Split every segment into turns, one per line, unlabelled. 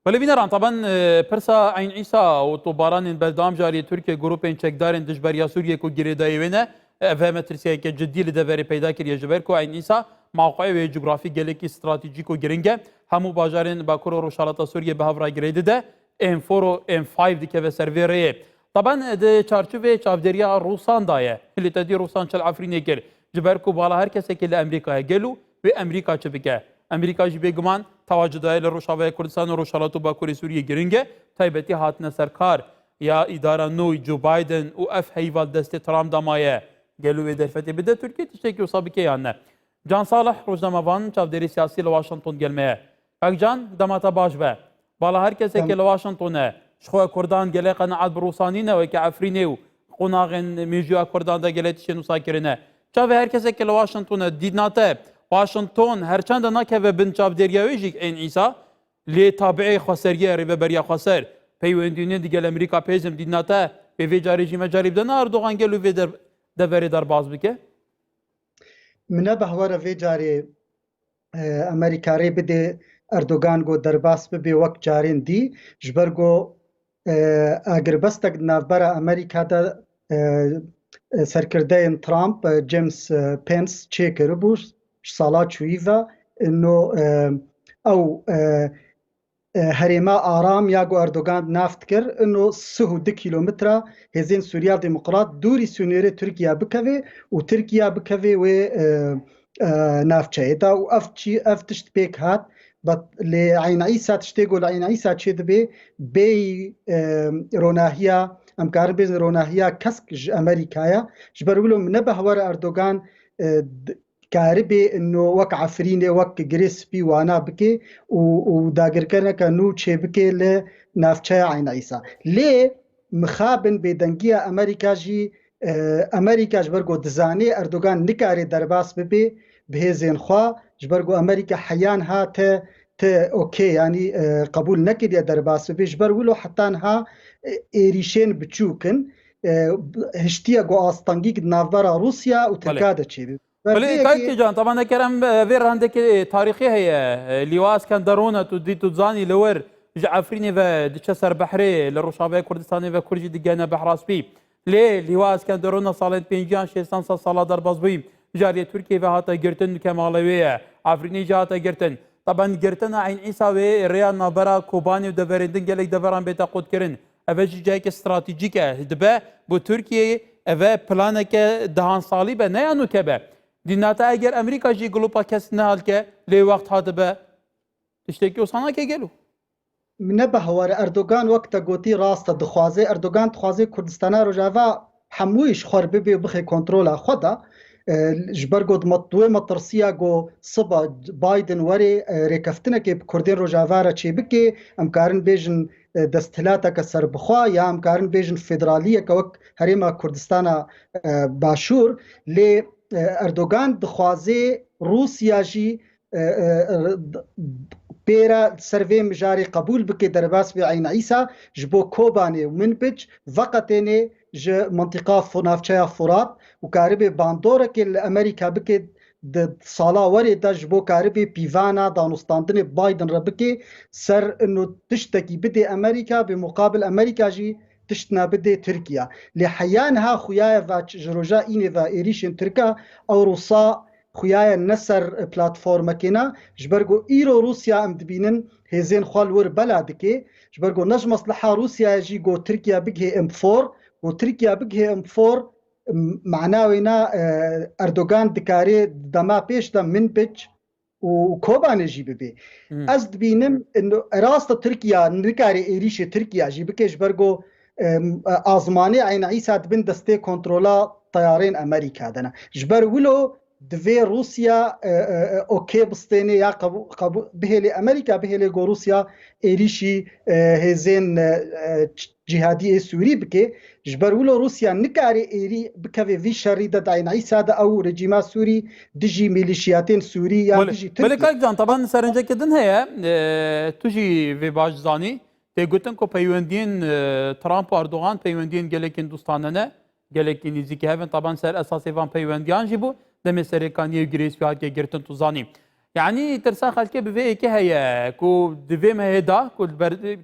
ولی بینران طبعا پرسا عین عیسا و تو باران بلدام جاری ترکیه گروپین چکدارن دشبریا سوریه کو گریدایی وینه و مترسیه که جدی لدوری پیدا کردی جبر کو عین عیسا موقعی و جغرافی گلکی استراتژیک و گرینگه همو باجارن باکور و روشالات سوریه به هفرا گریده ده M4 و M5 دیگه و سرویریه طبعا ده چارچوبه چافدریا روسان دایه هلیتادی روسان چل عفرینه کر جبر کو بالا هر کسی که لامریکا گلو و امریکا چه بکه امریکا جی بگمان تواجدای لروشاوی کردستان و روشالات و باکوری سوریه گرینگه تایبتی هاتنه سرکار یا اداره نوی جو بایدن و اف هیوال دست ترام دمایه گلو درفتی بده ترکیه تشتکی و سابقه یانه جان صالح روزنامه‌وان چاودری سیاسی لواشنطن گلمه اگجان دماتا باش به بالا هر کسی که لواشنطنه شخو کردان گله قناعت بروسانینه و که عفرینه و قناغن میجوا کردان دا گله تشنو ساکرینه چاوی هر کسی که لواشنطنه دیدناته واشنطن هرچند ناکه و بن چاودریاوی جیک این عیسا لی تابعی خسریه ری بریا خسر پیوندینه دیگه امریکا پیزم دیدناته به ویجا رژیم جاری بدن اردوغان گلو وی دبری در باز بکه
منه بهوار وی جاری امریکا ری بده اردوغان گو درباس به وقت جارین دی جبرگو اگر بستک نافبرا امریکا دا سرکرده ترامپ جیمس پنس چه کربوش سالات شویفا انه او هرما آرام یاگو اردوغان نافت کر انه 3 کیلومتر هزین سوریا دموکرات دوری سونیره ترکیه بکوه و ترکیه بکوه و نافچه دا و افتشت بیک هات بس لعين عيسى تشتغل عين عيسى تشدبي بي روناهيا امكار بين روناهيا كسك امريكايا جبرولو منبه ور اردوغان كاربي انه وك عفرينه وك جريسبي وانا بكي وداغر كان كانو تشبكي لنافچا عين عيسى ليه مخابن بدنگيا امريكا جي امريكا جبرگو دزاني اردوغان نكاري درباس ببي بهزين خوا جبرگو امريكا حيان ها اوكي يعني قبول نكد يا درباس ببي جبرولو حتى ها ايريشين بچوكن هشتيا جو استانگيك نافبرا روسيا وتركاده تشي
ولی کاکی جان طبعا کرم ویر هندکی تاریخی هی لیوا اسکندرونه تو دی تو زانی لور جعفرینی و دیچه سر بحری لروشابه کردستانی و کرجی دیگه بحراس بی لی لیوا اسکندرونه سالن 50 سال در باز بیم جاری ترکیه و هاتا گرتن کمالویه عفرینی جاتا گرتن طبعا گرتن عین عیسی و ریا نابرا کوبانی و دورندن گلک دوران بیتا قد کرن اوجی جای که استراتژیکه دبه بو ترکیه و پلانه که دهان سالی به نه انو که به دیناتا اگر امریکا جی گلوپا کس نهال که لی وقت هاته به تشتکی و سانا که گلو
منبه هوار اردوغان وقت گوتی راست دخوازه اردوغان دخوازه کردستانا روجاوا حمویش خوربه بی بخی کنترول خدا جبرگو دمطوه مطرسیا گو صبا بايدن وري ريكفتنا كي كردين روجافارا چي بكي امكارن بيجن دستلاتا كسر بخوا يا امكارن بيجن فيدرالية كوك هريما كردستانا باشور لي اردوغان دخوازي روسيا جي بيرا سرفي مجاري قبول بكي درباس بعين عيسى جبو كوباني ومن بج فقطيني ج منطقة نافچايا فرات وكاربي باندورك الامريكا بكي صالا وري دا جبو كاربي بيفانا دانوستاندن بايدن ربكي سر انه تشتكي بدي امريكا بمقابل امريكا جي تشتنا بدي تركيا لحيانها خويايا جروجا إيني ذا إيريشن تركا أو روسا خويايا نسر بلاتفورما كنا جبرگو إيرو روسيا أمدبينن هزين خوال ور بلادكي جبرگو نج مصلحة روسيا جي جو تركيا بجه M4 وتركيا بجه M4 معناوينا أردوغان دكاري دما بيش دم من بيج وكوبان جي ببي أزد بينم إنه راست تركيا نكاري إيريش تركيا جي بكيش برگو آزماني عين عيسى بن دستي كنترولا طيارين أمريكا دنا جبر ولو دوی روسیا اوکی بستینه یا قبول بهلی امریکا بهلی گو روسیا ایریشی هزین جهادی سوری بکه جبرولو روسیا نکاری ایری بکوی وی شری دا عین عیسی دا او رژیم سوری دجی میلیشیاتین سوری یا دجی ترکی
ولی کاک جان طبعا سرنجه کدن هیا توجی وی باجزانی تگوتن کو پیوندین ترامپ و اردوغان پیوندین گلکین دوستانه نه گلکین نزدیکی هفن طبعا سر اساس وان پیوندیان جی بو دم سرکانی گریس فیات که گرتن تو زانی يعني ترسا خلكي بفي كي هي كو دفي ما هيدا كو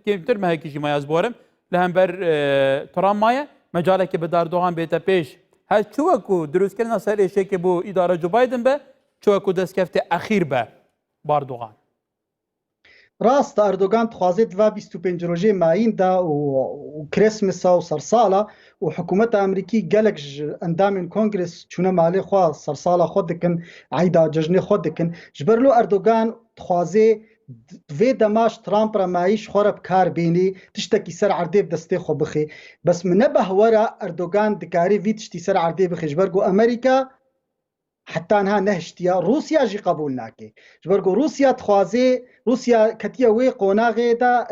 كيمتر ما هيك شي ما يزبورم لهم بر ترام مايا مجالك بدار دوغان بيتا بيش هل شو كو دروس كرنا سر شيء كي بو اداره جو بايدن به شو كو دسكفت اخير به باردوغان
راست اردوغان تخوازيت و 25 روجي ماين دا وكريسمس او صرصاله وحكومه امريكي قالك اندام كونغرس شنو مالي خوا صرصاله خدكن عيدا ججني خدكن جبرلو اردوغان تخوازي في دماش ترامب رمايش خرب كار بيني تشتكي سر عردي بدستي خو بخي بس منبه ورا اردوغان دكاري في تشتي سر عردي بخي جبرقو امريكا حتى انها نهشتيا روسيا جي قبول ناكي جبرقو روسيا تخوازي روسيا كتيا وي قوناغي دا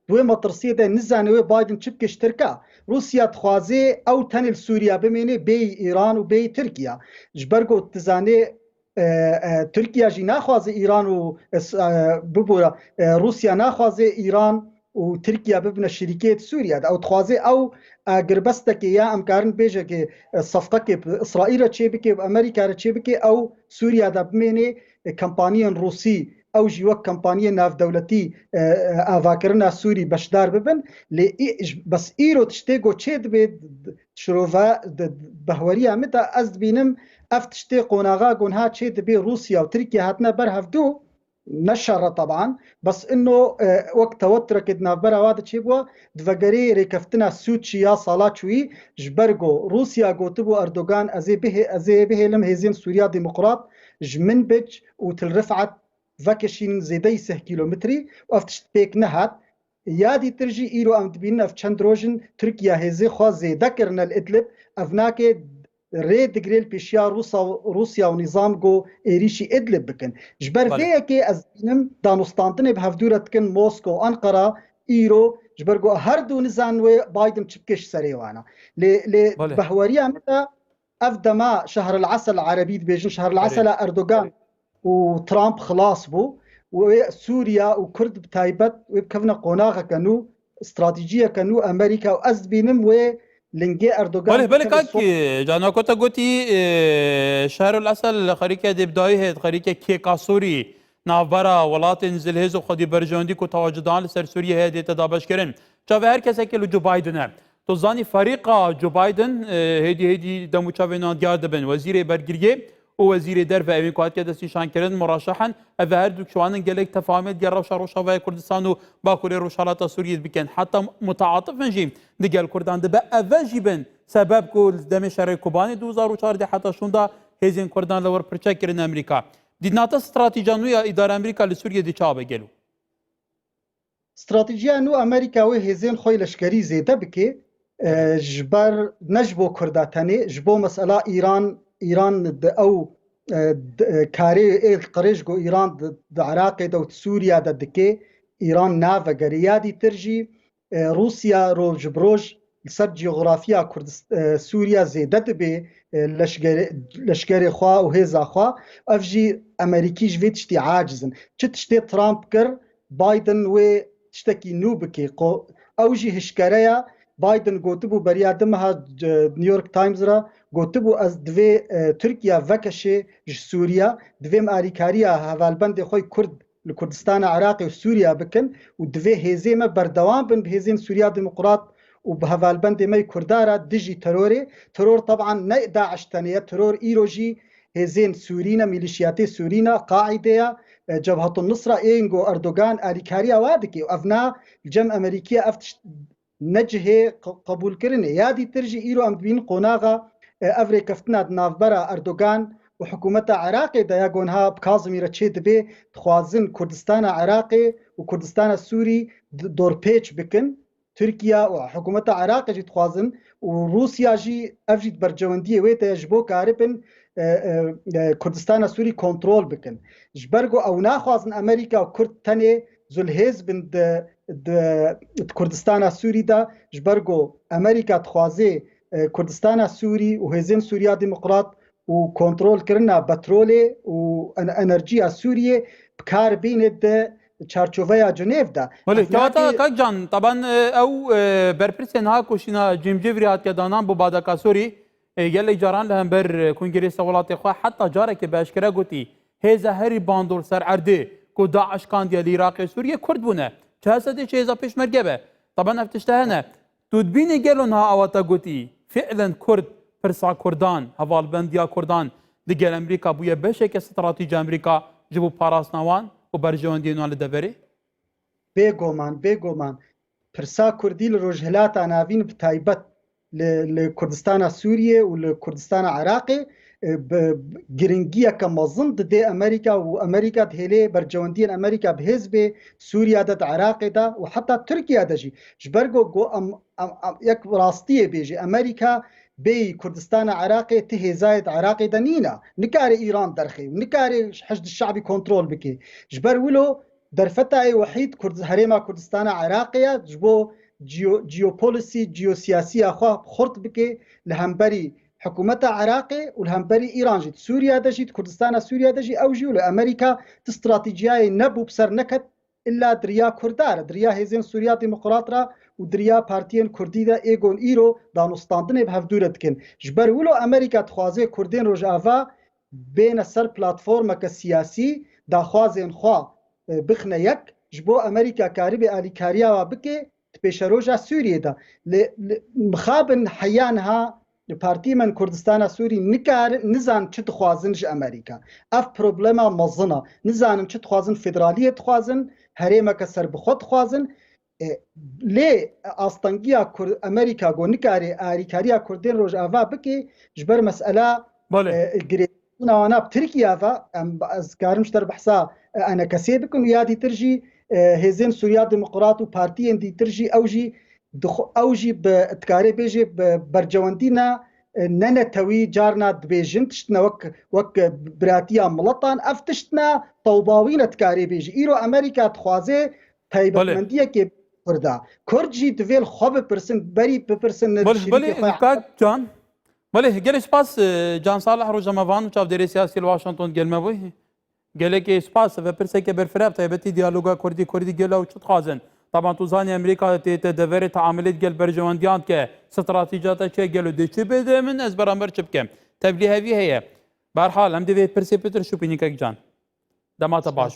دوي مطرسي دا نزاني وي بايدن تشبك اشتركا روسيا تخوازي او تنل سوريا بميني بي ايران وبي تركيا جبرقو تزاني تركيا جي ناخوازي ايران و ببورا روسيا ناخوازي ايران وتركيا ببنى شركات سوريا او تخوازي او قربستك يا امكارن بيجك صفقه باسرائيل تشيبكي بامريكا تشيبكي او سوريا دا بميني كمبانيا روسي او جيوك كمبانيا ناف دولتي افاكرنا سوري بشدار ببن بس ايرو تشتيغو تشيد بيد شروفا بهوريا متى ازد بينم افتشتي قوناغا قونها تشيد بي روسيا وتركيا هاتنا برهفدو نشر طبعا بس انه وقت توتر كدنا برا واد تشيبوا دفقري ريكفتنا سوتشي يا صلاتشوي جبرغو روسيا قوتبو اردوغان ازي به لم هيزين سوريا ديمقراط جمن بج وتلرفعت فاكشين زيدي 6 كيلومتري وافتشت بيك نهات يادي ترجي ايرو ام تبين اف چندروجن تركيا هيزي خوازي ذكرنا الادلب افناكي ريد جريل بيشيا روسيا ونظام جو إيريشي إدلب بكن جبر فيكي أزنم دانوستانتني بهفدورة كن موسكو أنقرة إيرو جبرجو هردو نزانوي بايدن تشبكش سريوانا بهوريا متى أفدما شهر العسل العربي بيجن شهر العسل أردوغان وترامب خلاص بو وسوريا وكرد بتايبت وبكفنا قناغة كانوا استراتيجية كانوا أمريكا وأزبينم و لنجي اردوغان
بله كاكي جانا كوتا قوتي شهر العسل خريكه دي بدايه خريكه كيكا سوري نافبرا ولات زلهز خدي برجاندي كو تواجدان لسر سوريا هدي تدابش كرن چاوه هر کس که جو بايدن تو زاني فريق جو بايدن هدي دمو چاوه دیار بن وزير برگریه و وزير در و اوین کوات دستی شان کرن مرشحا و هر دو شوانن گلک تفاهم دی روشا و کردستان و باکوری روشالات سوریه بکن حتی متعاطف نجیم دیگر کردان ده به اوجبن سبب کل دم شر کوبانی 2014 حتی شوندا هزین کردان لور پرچک کرن امریکا دیناتا استراتیجانو یا اداره امریکا لسوریه دی چابه گلو
استراتیجیا نو امریکا و هزین خوی لشکری زیده بکی جبر نجبو کرداتنی جبو مسئله ایران او کاری قریش گو ایران د عراق دو سوریا د دکی ایران ناو گریادی ترجی روسیا رو جبروج سر جغرافیا سوریا زیدت به لشکر خوا و هزا خوا افجی امریکی جوی تشتی عاجزن چه تشتی ترامپ کر بايدن و تشتكي نوبكي اوجي هشكريا بايدن قوتبو بريادمها نيويورك تايمز را قوتبو از دوی تركيا وكشي سوريا دوی امريكاريا هوالبند خوي كرد لكردستان عراقي وسوريا بكن ودوی هزيمه بردوام بن بهزين سوريا ديمقراط وبهوالبند مي كردارا دجي ترور طبعا نا داعش تانية ترور ايروجي هزين سورينا ميليشياتي سورينا قاعدة جبهة النصرة إينغو أردوغان أريكاريا وادكي وأفنا الجم أمريكية أفتش نجه قبول كرني يادي ترجي إيرو أم بين قناغا أفري كفتنا نافبرا أردوغان وحكومة عراقي دايقونها بكازميرا تشيد بي تخوازن كردستان عراقي وكردستان السوري دور بيتش بكن تركيا وحكومة عراقي جي تخوازن وروسيا جي أفجد برجواندية ويتا يجبو كاربن كردستان السوري كنترول بكن جبرجو او ناخوازن امريكا وكرد تاني زلهز بن كردستان السوري دا جبرجو امريكا تخوازي كردستان السوري وهزين سوريا ديمقراط وكنترول كرنا بترولي وانرجي السورية بكار بين الد چارچوبه جنیف دا
ولی کاتا کاک جان طبعا او برپرسین ها کوشینا جمجوری هات که دانان بو بادکا سوری گل جاران لهم بر کنگریس ولات خو حتی جاره که باشکره گوتی هێزە هەری باندۆر سەر عەردێ کو داعش کاندیا لعێراقی سووریە کورد بوونە چ هەسەدێ چ هێزە پێشمەرگە بە طبعا ئەف تشتە هەنە تو دبینێ گەلۆنها ئەوەتە گوتی فعلا کورد پرسا کوردان هەواڵبەندیا کوردان دیگەل ئەمریکا بوویە بەشێکە ستراتیژی ئەمریکا ji bo parasnawan û berjewendiyên wan li deverê
بێگۆمان پرسا کوردی لە ڕۆژهەلاتە ناوین بتایبەت لە کوردستانە سووریێ و لە کوردستانە عێراقێ گرنگیەکە مەزن ددێ ئەمریکا و ئەمریکا هێلێ بەرجەوەندیên ئەمریکا بهێز بێ سووریا دەد عێراقێدا و حتا تورکیا دەژی ji ber got yek rastiyê bêjî ئەمریکا بێ کوردستانە عێراقê ti hêzayê عێراقê de nîne nikare îran derxê û nikare hişd şeعbî kontrol bike ji ber wilo derfetayê wehîd herêma Kurdistana Iraqê ji bo geopolisî geosiyasiya xwe xurt bike li hemberî hikûmeta Iraqê û li hemberî İran jî Sûriya de jî Kurdistana Sûriya de jî ew jî li Amerîka ti stratejiyayê nebû bi ser neket illa diriya Kurdar diriya hêzên Sûriya Demokrat ra û diriya partiyên Kurdî de êgon îro danûstandinê bi hevdûre dikin ji ber wilo Amerîka dixwaze Kurdên Rojava bêne ser platformeke siyasî daxwazên xwe bixne yek ji bo Amerîka karibê alîkariya wa bike di pêşeroja Sûriyê de mixabin heyan ha partîmen Kurdistana Sûrî nizan çi dixwazin ji Amerîka ev problema mezin e nizanin çi dixwazin federaliyê dixwazin herêmeke serbixwe dixwazin lê astengiya Amerîka got nikare alîkariya Kurdên Rojava bike ji ber mesela girêbûna wana bi Tirkiya ve em ez karim ji te behsa enekesê bikin û ya dîtir jî hêzên Sûriya Demokrat û partiyên dîtir jî ew jî bi dikarê bêjê bi bercewendîna nenetewî carna dibêjin tiştine wek biratiya miletan ev tiştine tewbawî ne dikarê bêjî îro Amerîka dixwaze taybetmendiyekê Kurda Kurd jî divê xwe bipirsin berî bipirsin
can Belê gelê spas Can Salih Rojemavan û çavdêrê siyasî li Washington gelme bû gelekê spas ve pirseke berfireb taybetî diyaloga Kurdî Kurdî gela û çi dixwazin طبعا تو زانی امریکا تێتە دەڤێت تعاملێت گەل بەرژەوەندیان کە ستراتیجاتە چێ گەل و دێچی بێدێ من ئەس بەرامبەر چ بکەم تەبلی هەوی هەیە بەرحاڵ ئەم دەوێت پرسێ پتر شوپینیکەک جان دەماتە باش